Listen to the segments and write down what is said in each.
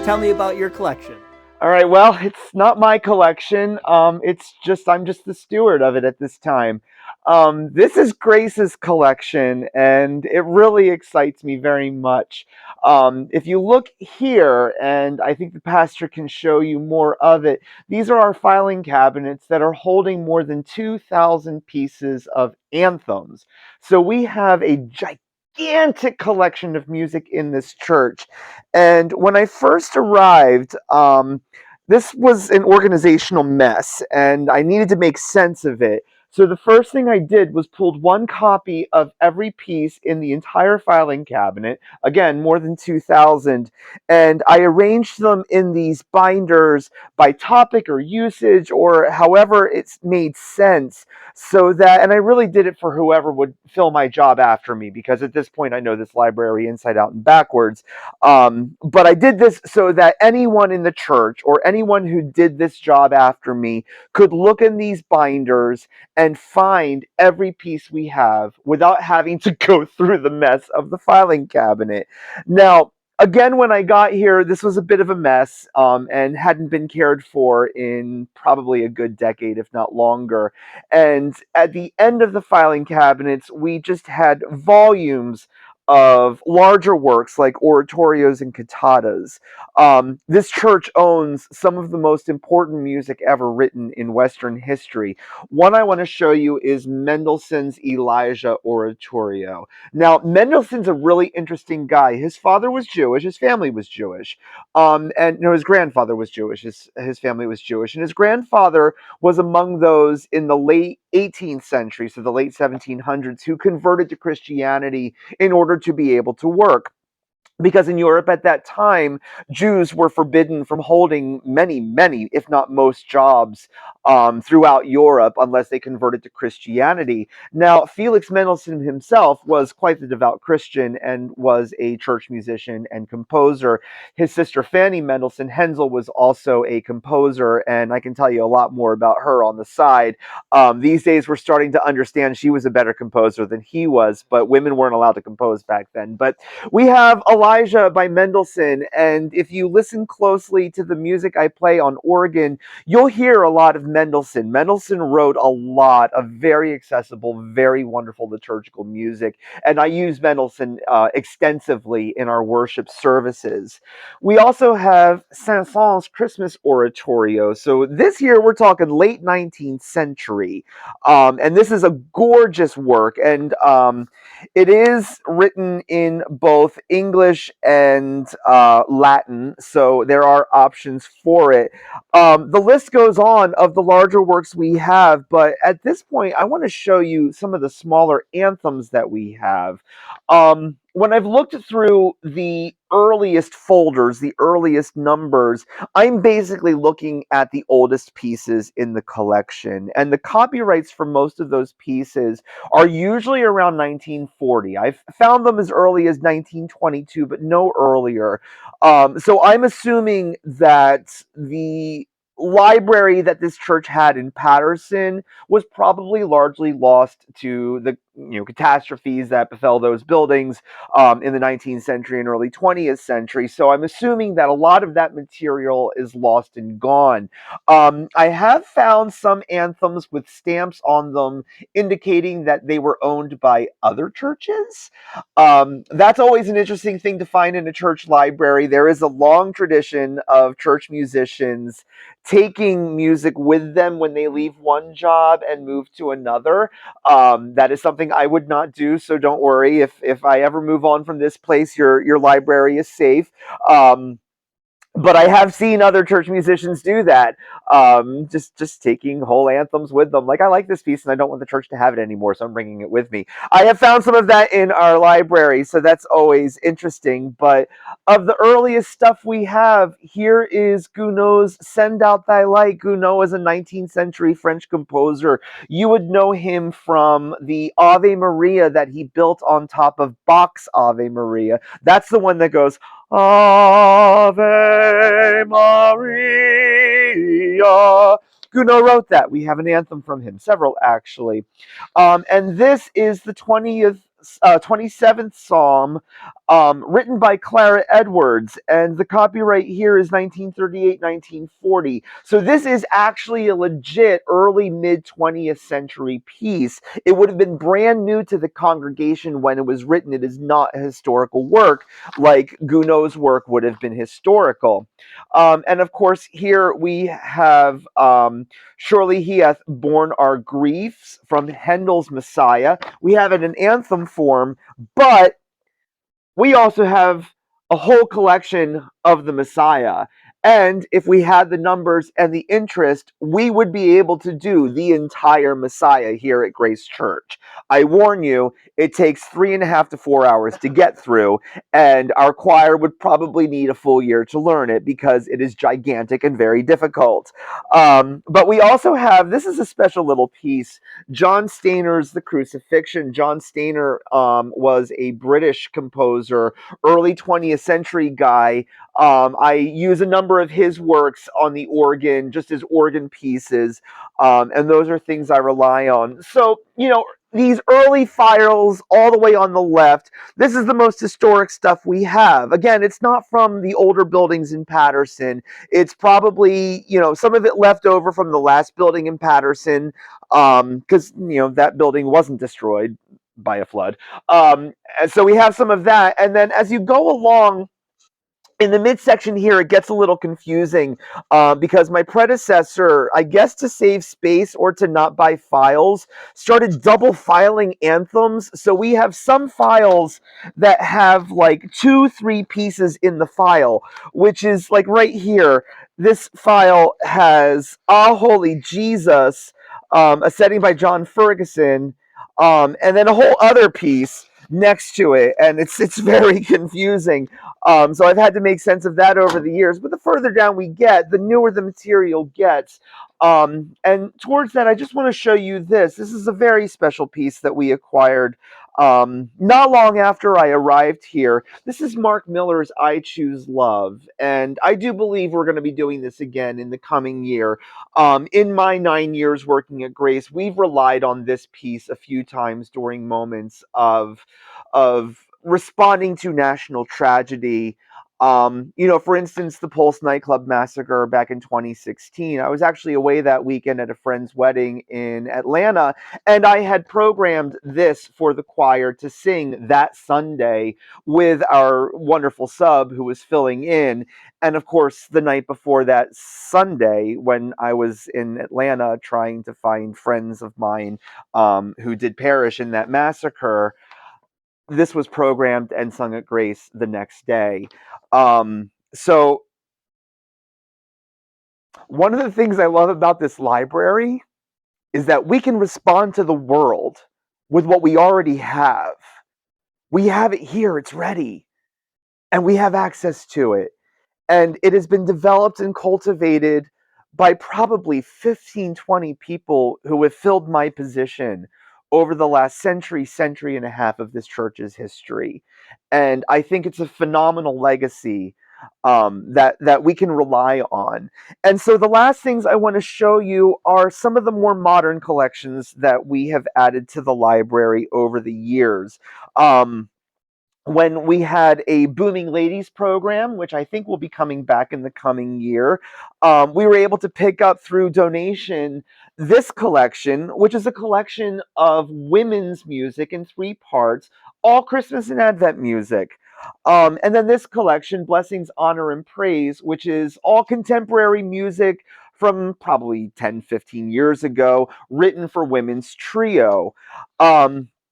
Tell me about your collection. All right, well, it's not my collection. I'm just the steward of it at this time. This is Grace's collection, and it really excites me very much. If you look here, and I think the pastor can show you more of it, these are our filing cabinets that are holding more than 2,000 pieces of anthems. So we have a gigantic collection of music in this church. And when I first arrived, this was an organizational mess, and I needed to make sense of it. So the first thing I did was pulled one copy of every piece in the entire filing cabinet, again, more than 2,000, and I arranged them in these binders by topic or usage or however it's made sense, so that, and I really did it for whoever would fill my job after me, because at this point I know this library inside out and backwards. But I did this so that anyone in the church or anyone who did this job after me could look in these binders and find every piece we have without having to go through the mess of the filing cabinet. Now, again, when I got here, this was a bit of a mess, and hadn't been cared for in probably a good decade, if not longer. And at the end of the filing cabinets, we just had volumes of larger works like oratorios and cantatas. This church owns some of the most important music ever written in Western history. One I want to show you is Mendelssohn's Elijah Oratorio. Now, Mendelssohn's a really interesting guy. His father was Jewish, his family was Jewish, and no, his grandfather was Jewish, his family was Jewish, and his grandfather was among those in the late 18th century, so the late 1700s, who converted to Christianity in order to be able to work, because in Europe at that time, Jews were forbidden from holding many, if not most jobs throughout Europe unless they converted to Christianity. Now, Felix Mendelssohn himself was quite the devout Christian and was a church musician and composer. His sister Fanny Mendelssohn Hensel was also a composer, and I can tell you a lot more about her on the side. These days, we're starting to understand she was a better composer than he was, but women weren't allowed to compose back then. But we have Elijah by Mendelssohn, and if you listen closely to the music I play on organ, you'll hear a lot of Mendelssohn. Mendelssohn wrote a lot of very accessible, very wonderful liturgical music, and I use Mendelssohn extensively in our worship services. We also have Saint-Saëns' Christmas Oratorio. So this year we're talking late 19th century, and this is a gorgeous work, and it is written in both English and Latin, so there are options for it. The list goes on of the larger works we have, but at this point, I want to show you some of the smaller anthems that we have. When I've looked through the earliest folders, the earliest numbers, I'm basically looking at the oldest pieces in the collection, and the copyrights for most of those pieces are usually around 1940. I've found them as early as 1922, but no earlier. So I'm assuming that the library that this church had in Patterson was probably largely lost to the catastrophes that befell those buildings in the 19th century and early 20th century. So I'm assuming that a lot of that material is lost and gone. I have found some anthems with stamps on them indicating that they were owned by other churches. That's always an interesting thing to find in a church library. There is a long tradition of church musicians taking music with them when they leave one job and move to another. That is something I would not do, so don't worry. If I ever move on from this place, your library is safe. But I have seen other church musicians do that, just taking whole anthems with them. Like, I like this piece and I don't want the church to have it anymore, so I'm bringing it with me. I have found some of that in our library, so that's always interesting. But of the earliest stuff we have, here is Gounod's Send Out Thy Light. Gounod is a 19th century French composer. You would know him from the Ave Maria that he built on top of Bach's Ave Maria. That's the one that goes, Ave Maria. Gounod wrote that. We have an anthem from him, several actually. And this is the 20th 27th Psalm, written by Clara Edwards, and the copyright here is 1938, 1940. So this is actually a legit early mid 20th century piece. It would have been brand new to the congregation when it was written. It is not a historical work like Gounod's work would have been historical. And of course, here we have Surely He Hath Borne Our Griefs from Handel's Messiah. We have it in anthem form, but we also have a whole collection of the Messiah. And if we had the numbers and the interest, we would be able to do the entire Messiah here at Grace Church. I warn you, it takes 3.5 to 4 hours to get through, and our choir would probably need a full year to learn it because it is gigantic and very difficult. But we also have, this is a special little piece, John Stainer's The Crucifixion. John Stainer was a British composer, early 20th century guy. I use a number of his works on the organ, just as organ pieces, and those are things I rely on. So, these early files all the way on the left, this is the most historic stuff we have. Again, it's not from the older buildings in Patterson. It's probably, some of it left over from the last building in Patterson, because, that building wasn't destroyed by a flood. And so we have some of that. And then as you go along, in the midsection here, it gets a little confusing because my predecessor, I guess to save space or to not buy files, started double filing anthems. So we have some files that have like 2, 3 pieces in the file, which is like right here. This file has Ah Holy Jesus, a setting by John Ferguson, and then a whole other piece next to it, and it's very confusing. So I've had to make sense of that over the years. But the further down we get, the newer the material gets. And towards that, I just want to show you this. This is a very special piece that we acquired not long after I arrived here. This is Mark Miller's I Choose Love. And I do believe we're going to be doing this again in the coming year. In my 9 years working at Grace, we've relied on this piece a few times during moments of responding to national tragedy. For instance, the Pulse nightclub massacre back in 2016. I was actually away that weekend at a friend's wedding in Atlanta, and I had programmed this for the choir to sing that Sunday with our wonderful sub who was filling in. And of course, the night before that Sunday, when I was in Atlanta trying to find friends of mine who did perish in that massacre, this was programmed and sung at Grace the next day. So one of the things I love about this library is that we can respond to the world with what we already have. We have it here, it's ready, and we have access to it. And it has been developed and cultivated by probably 15, 20 people who have filled my position over the last century, century and a half of this church's history. And I think it's a phenomenal legacy that we can rely on. And so the last things I want to show you are some of the more modern collections that we have added to the library over the years. When we had a Booming Ladies program, which I think will be coming back in the coming year, we were able to pick up through donation this collection, which is a collection of women's music in 3 parts, all Christmas and Advent music. And then this collection, Blessings, Honor, and Praise, which is all contemporary music from probably 10, 15 years ago, written for women's trio.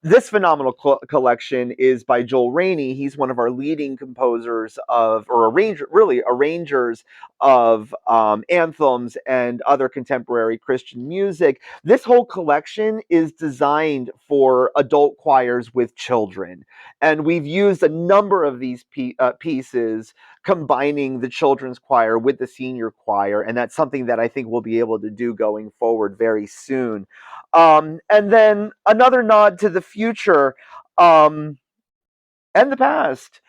This phenomenal collection is by Joel Rainey. He's one of our leading composers or arrangers of anthems and other contemporary Christian music. This whole collection is designed for adult choirs with children. And we've used a number of these pieces combining the children's choir with the senior choir. And that's something that I think we'll be able to do going forward very soon. And then another nod to the future and the past.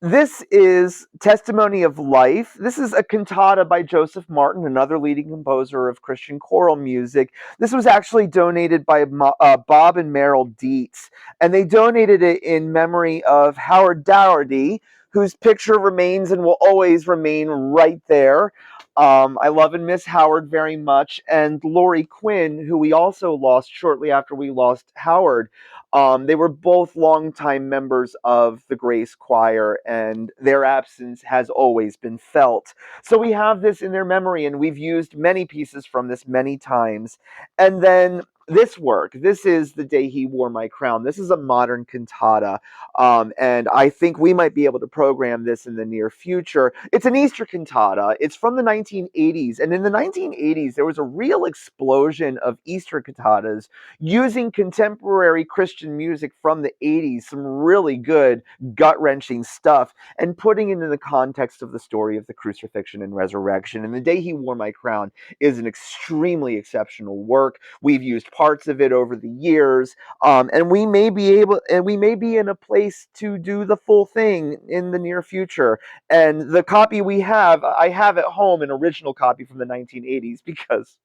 This is Testimony of Life. This is a cantata by Joseph Martin, another leading composer of Christian choral music. This was actually donated by Bob and Meryl Dietz, and they donated it in memory of Howard Dougherty, whose picture remains and will always remain right there. I love and miss Howard very much, and Lori Quinn, who we also lost shortly after we lost Howard. They were both longtime members of the Grace Choir, and their absence has always been felt. So we have this in their memory, and we've used many pieces from this many times. And then this work, this is The Day He Wore My Crown. This is a modern cantata, and I think we might be able to program this in the near future. It's an Easter cantata. It's from the 1980s, and in the 1980s, there was a real explosion of Easter cantatas using contemporary Christian music from the 80s, some really good gut wrenching stuff, and putting it in the context of the story of the crucifixion and resurrection. And The Day He Wore My Crown is an extremely exceptional work. We've used parts of it over the years, and we may be in a place to do the full thing in the near future. And the copy I have at home an original copy from the 1980s because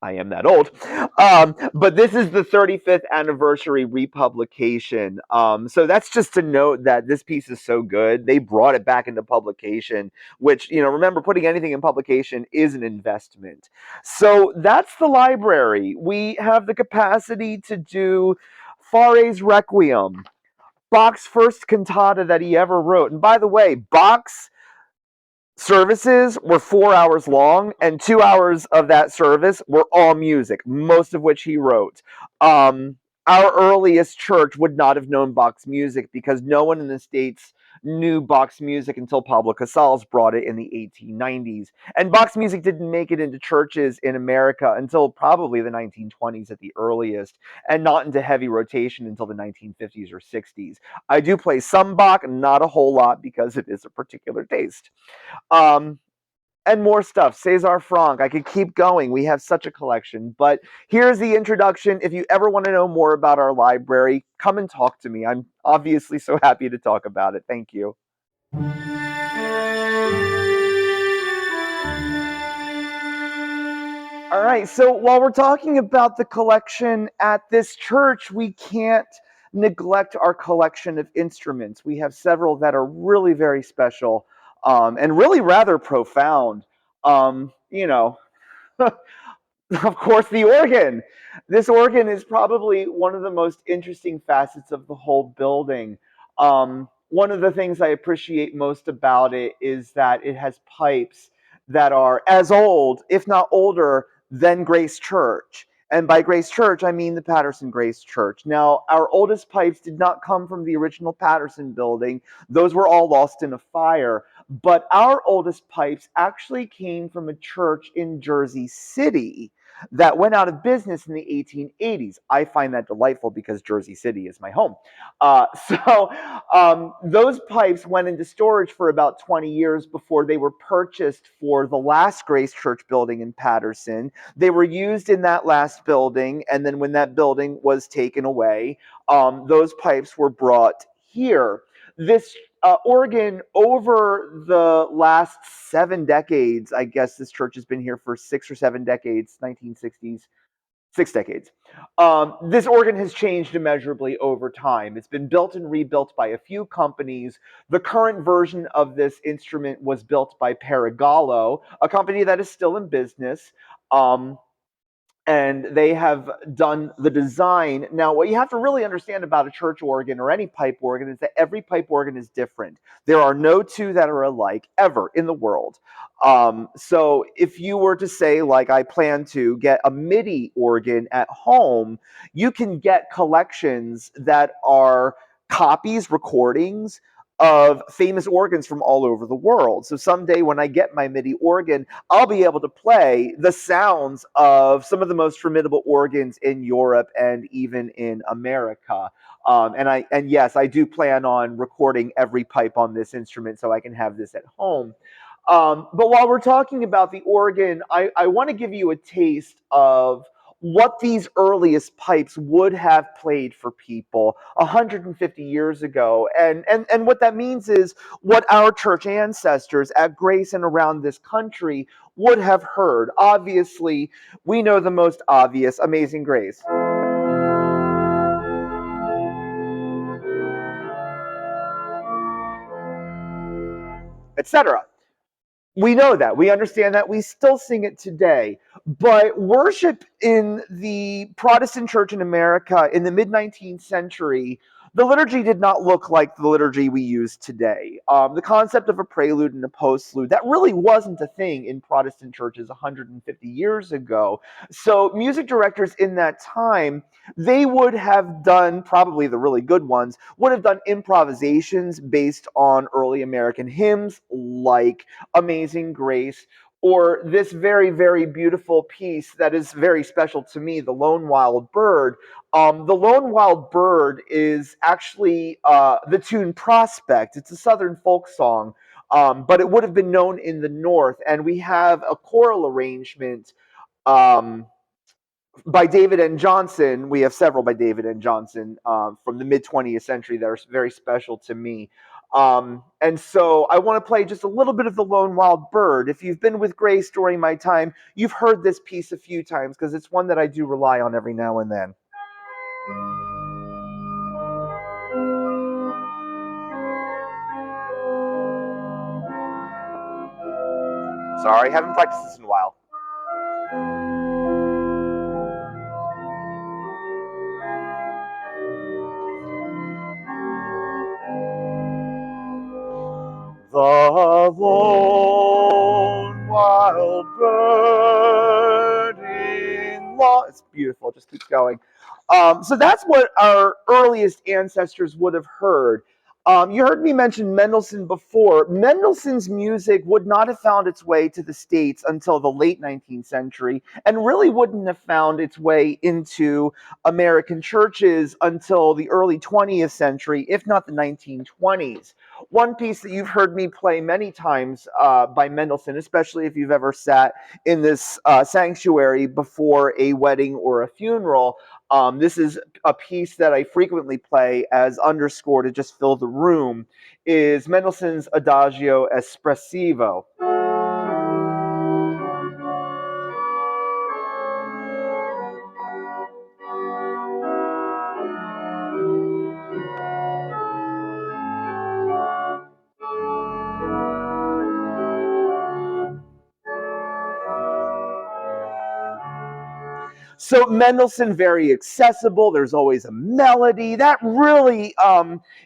I am that old. But this is the 35th anniversary republication. So that's just to note that this piece is so good. They brought it back into publication, which, remember, putting anything in publication is an investment. So that's the library. We have the capacity to do Fare's Requiem, Bach's first cantata that he ever wrote. And by the way, Bach's services were 4 hours long, and 2 hours of that service were all music, most of which he wrote. Um, our earliest church would not have known Bach's music because no one in the States knew Bach's music until Pablo Casals brought it in the 1890s. And Bach's music didn't make it into churches in America until probably the 1920s at the earliest, and not into heavy rotation until the 1950s or 60s. I do play some Bach, not a whole lot because it is a particular taste. Um, and more stuff. Cesar Franck. I could keep going. We have such a collection. But here's the introduction. If you ever want to know more about our library, come and talk to me. I'm obviously so happy to talk about it. Thank you. All right. So while we're talking about the collection at this church, we can't neglect our collection of instruments. We have several that are really very special, and really rather profound. Um, you know, Of course, the organ. This organ is probably one of the most interesting facets of the whole building. One of the things I appreciate most about it is that it has pipes that are as old, if not older, than Grace Church. And by Grace Church, I mean the Patterson Grace Church. Now, our oldest pipes did not come from the original Patterson building, those were all lost in a fire. But our oldest pipes actually came from a church in Jersey City that went out of business in the 1880s. I find that delightful because Jersey City is my home. Those pipes went into storage for about 20 years before they were purchased for the last Grace Church building in Patterson. They were used in that last building, and then when that building was taken away, those pipes were brought here. This organ, over the last 7 decades, I guess this church has been here for 6 or 7 decades, 1960s, 6 decades. This organ has changed immeasurably over time. It's been built and rebuilt by a few companies. The current version of this instrument was built by Paragallo, a company that is still in business. Um, and they have done the design. Now, what you have to really understand about a church organ or any pipe organ is that every pipe organ is different. There are no two that are alike ever in the world. So if you were to say, like, I plan to get a MIDI organ at home, you can get collections that are copies, recordings of famous organs from all over the world. So someday when I get my MIDI organ, I'll be able to play the sounds of some of the most formidable organs in Europe and even in America. And yes, I do plan on recording every pipe on this instrument so I can have this at home. But while we're talking about the organ, I want to give you a taste of what these earliest pipes would have played for people 150 years ago. And what that means is what our church ancestors at Grace and around this country would have heard. Obviously, we know the most obvious, Amazing Grace, etc. We know that. We understand that. We still sing it today. But worship in the Protestant church in America in the mid 19th century, the liturgy did not look like the liturgy we use today. The concept of a prelude and a postlude, that really wasn't a thing in Protestant churches 150 years ago. So music directors in that time, they would have done, probably the really good ones, would have done improvisations based on early American hymns like Amazing Grace, or this very, very beautiful piece that is very special to me, The Lone Wild Bird. The Lone Wild Bird is actually the tune Prospect. It's a Southern folk song, but it would have been known in the North. And we have a choral arrangement um, by David N. Johnson. We have several by David N. Johnson from the mid 20th century that are very special to me. And so I want to play just a little bit of The Lone Wild Bird. If you've been with Grace during my time, you've heard this piece a few times because it's one that I do rely on every now and then. Sorry, haven't practiced this in a while. The lone wild bird in law. It's beautiful. It just keeps going. So that's what our earliest ancestors would have heard. You heard me mention Mendelssohn before. Mendelssohn's music would not have found its way to the States until the late 19th century, and really wouldn't have found its way into American churches until the early 20th century, if not the 1920s. One piece that you've heard me play many times by Mendelssohn, especially if you've ever sat in this sanctuary before a wedding or a funeral. This is a piece that I frequently play as underscore to just fill the room, is Mendelssohn's Adagio Espressivo. So Mendelssohn, very accessible. There's always a melody. That really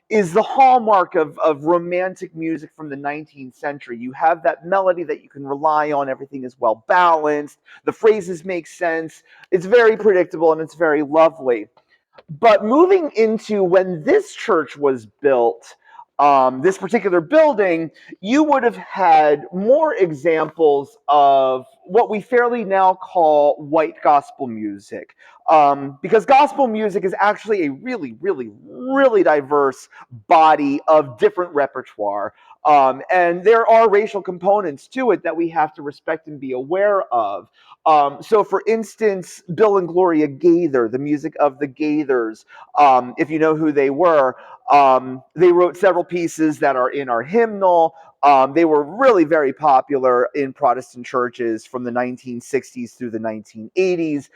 is the hallmark of romantic music from the 19th century. You have that melody that you can rely on. Everything is well balanced. The phrases make sense. It's very predictable and it's very lovely. But moving into when this church was built, this particular building, you would have had more examples of what we fairly now call white gospel music. Because gospel music is actually a really, really, really diverse body of different repertoire. And there are racial components to it that we have to respect and be aware of. So, for instance, Bill and Gloria Gaither, the music of the Gaithers, if you know who they were, they wrote several pieces that are in our hymnal. They were really very popular in Protestant churches from the 1960s through the 1980s.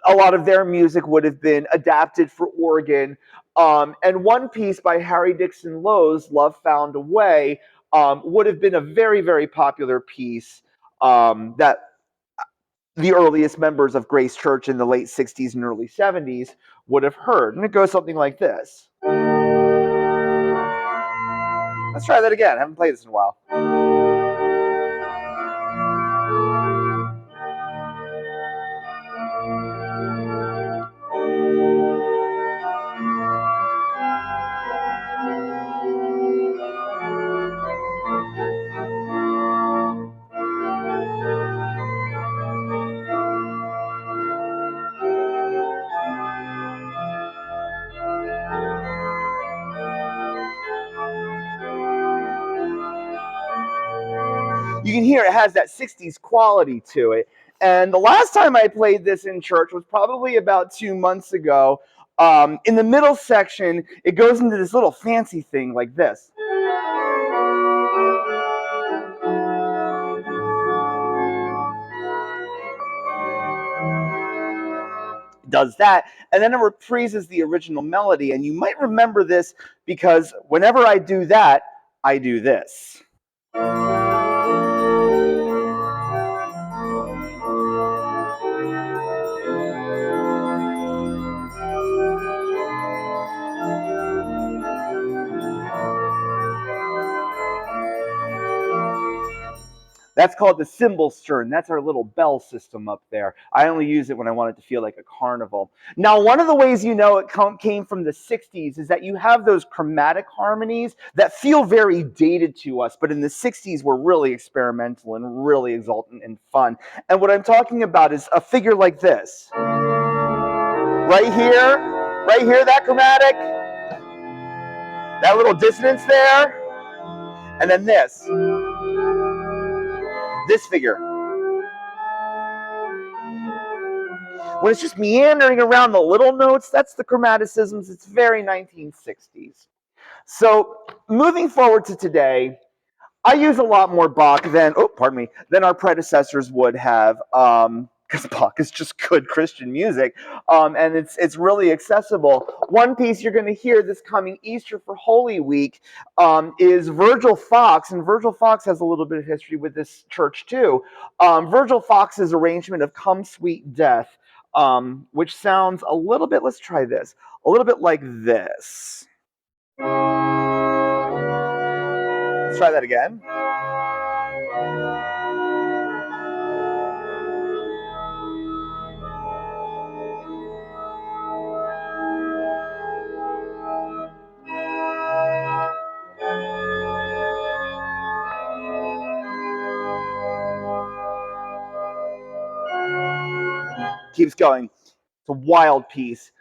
A lot of their music would have been adapted for organ. And one piece by Harry Dixon Lowe's, Love Found a Way, would have been a very, very popular piece that the earliest members of Grace Church in the late 60s and early 70s would have heard. And it goes something like this. Let's try that again. I haven't played this in a while. You can hear it has that 60s quality to it. And the last time I played this in church was probably about 2 months ago. In the middle section, it goes into this little fancy thing like this. Does that, and then it reprises the original melody. And you might remember this because whenever I do that, I do this. That's called the cymbal stern. That's our little bell system up there. I only use it when I want it to feel like a carnival. Now, one of the ways you know it came from the 60s is that you have those chromatic harmonies that feel very dated to us, but in the 60s were really experimental and really exultant and fun. And what I'm talking about is a figure like this. Right here, that chromatic, that little dissonance there, and then this figure. When it's just meandering around the little notes, that's the chromaticisms. It's very 1960s. So moving forward to today, I use a lot more Bach than our predecessors would have, because Bach is just good Christian music, and it's really accessible. One piece you're going to hear this coming Easter for Holy Week is Virgil Fox, and Virgil Fox has a little bit of history with this church too. Virgil Fox's arrangement of "Come Sweet Death," which sounds a little bit. Let's try this. A little bit like this. Let's try that again. Keeps going. It's a wild piece.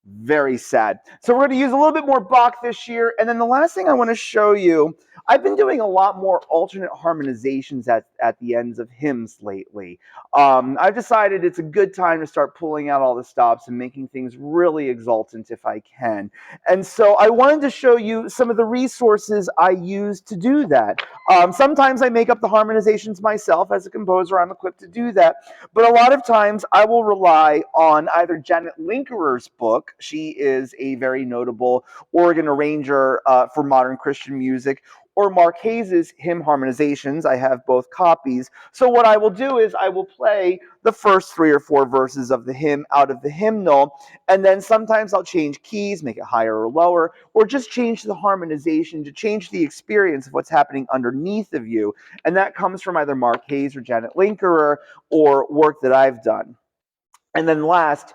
Very sad. So we're going to use a little bit more Bach this year. And then the last thing I want to show you, I've been doing a lot more alternate harmonizations at the ends of hymns lately. I've decided it's a good time to start pulling out all the stops and making things really exultant if I can. And so I wanted to show you some of the resources I use to do that. Sometimes I make up the harmonizations myself. As a composer, I'm equipped to do that. But a lot of times I will rely on either Janet Linkerer's book. She is a very notable organ arranger for modern Christian music, or Mark Hayes's hymn harmonizations. I have both copies. So what I will do is I will play the first 3 or 4 verses of the hymn out of the hymnal, and then sometimes I'll change keys, make it higher or lower, or just change the harmonization to change the experience of what's happening underneath of you. And that comes from either Mark Hayes or Janet Linkerer, or work that I've done. And then last,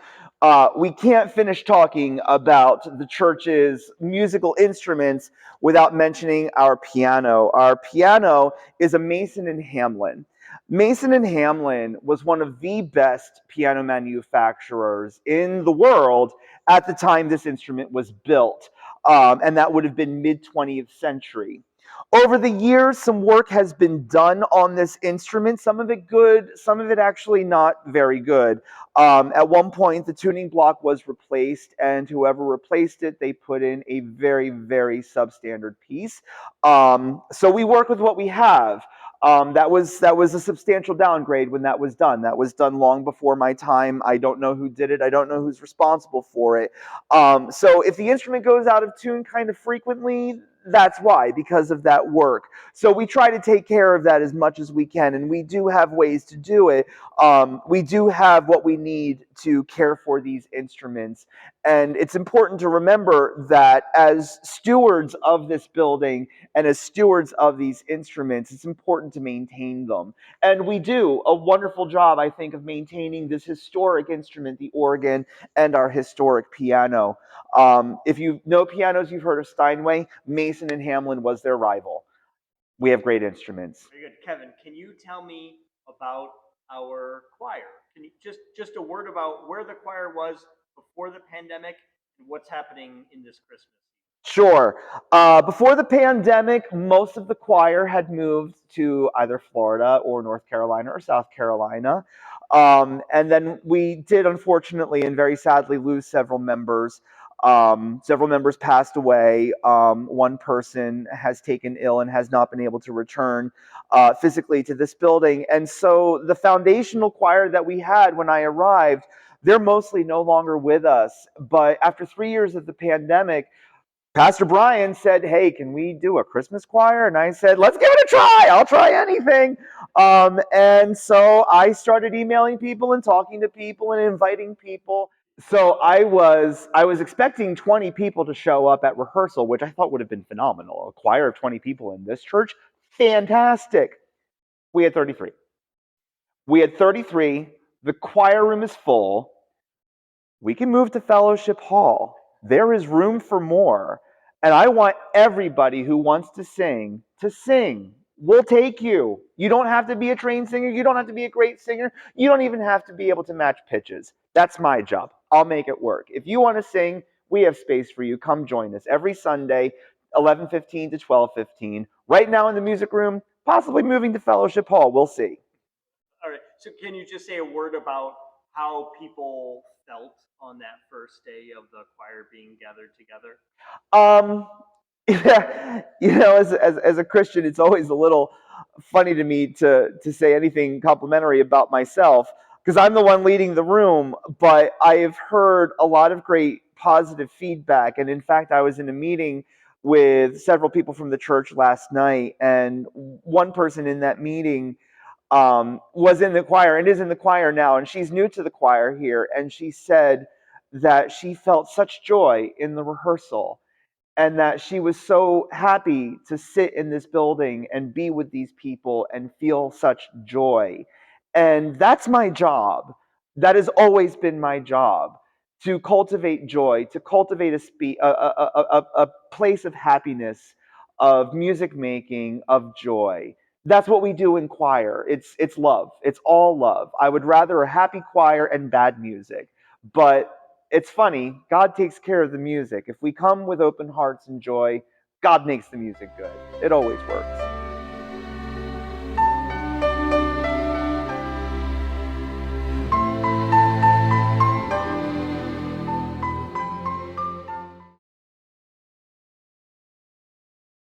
we can't finish talking about the church's musical instruments without mentioning our piano. Our piano is a Mason and Hamlin. Mason and Hamlin was one of the best piano manufacturers in the world at the time this instrument was built, and that would have been mid-20th century. Over the years, some work has been done on this instrument, some of it good, some of it actually not very good. At one point, the tuning block was replaced, and whoever replaced it, they put in a very, very substandard piece. So we work with what we have. That was a substantial downgrade when that was done. That was done long before my time. I don't know who did it. I don't know who's responsible for it. So if the instrument goes out of tune kind of frequently, that's why, because of that work. So we try to take care of that as much as we can, and we do have ways to do it. We do have what we need to care for these instruments. And it's important to remember that as stewards of this building and as stewards of these instruments, it's important to maintain them. And we do a wonderful job, I think, of maintaining this historic instrument, the organ, and our historic piano. If you know pianos, you've heard of Steinway. Mason and Hamlin was their rival. We have great instruments. Very good. Kevin, can you tell me about our choir? Can you just a word about where the choir was before the pandemic and what's happening in this Christmas? Sure. Before the pandemic, most of the choir had moved to either Florida or North Carolina or South Carolina. And then we did, unfortunately and very sadly, lose several members. Several members passed away. One person has taken ill and has not been able to return physically to this building. And so the foundational choir that we had when I arrived, they're mostly no longer with us. But after 3 years of the pandemic, Pastor Brian said, "Hey, can we do a Christmas choir?" And I said, "Let's give it a try. I'll try anything." And so I started emailing people and talking to people and inviting people. So I was expecting 20 people to show up at rehearsal, which I thought would have been phenomenal. A choir of 20 people in this church, fantastic. We had 33. We had 33. The choir room is full. We can move to Fellowship Hall. There is room for more. And I want everybody who wants to sing to sing. We'll take you. You don't have to be a trained singer. You don't have to be a great singer. You don't even have to be able to match pitches. That's my job. I'll make it work. If you want to sing, we have space for you. Come join us every Sunday, 11:15 to 12:15. Right now in the music room, possibly moving to Fellowship Hall. We'll see. All right. So can you just say a word about how people felt on that first day of the choir being gathered together? Um, yeah, as a Christian, it's always a little funny to me to say anything complimentary about myself because I'm the one leading the room. But I have heard a lot of great positive feedback, and in fact, I was in a meeting with several people from the church last night, and one person in that meeting was in the choir and is in the choir now, and she's new to the choir here, and she said that she felt such joy in the rehearsal and that she was so happy to sit in this building and be with these people and feel such joy. And that's my job. That has always been my job, to cultivate joy, to cultivate a place of happiness, of music making, of joy. That's what we do in choir. It's love. It's all love. I would rather a happy choir and bad music, but it's funny, God takes care of the music. If we come with open hearts and joy, God makes the music good. It always works.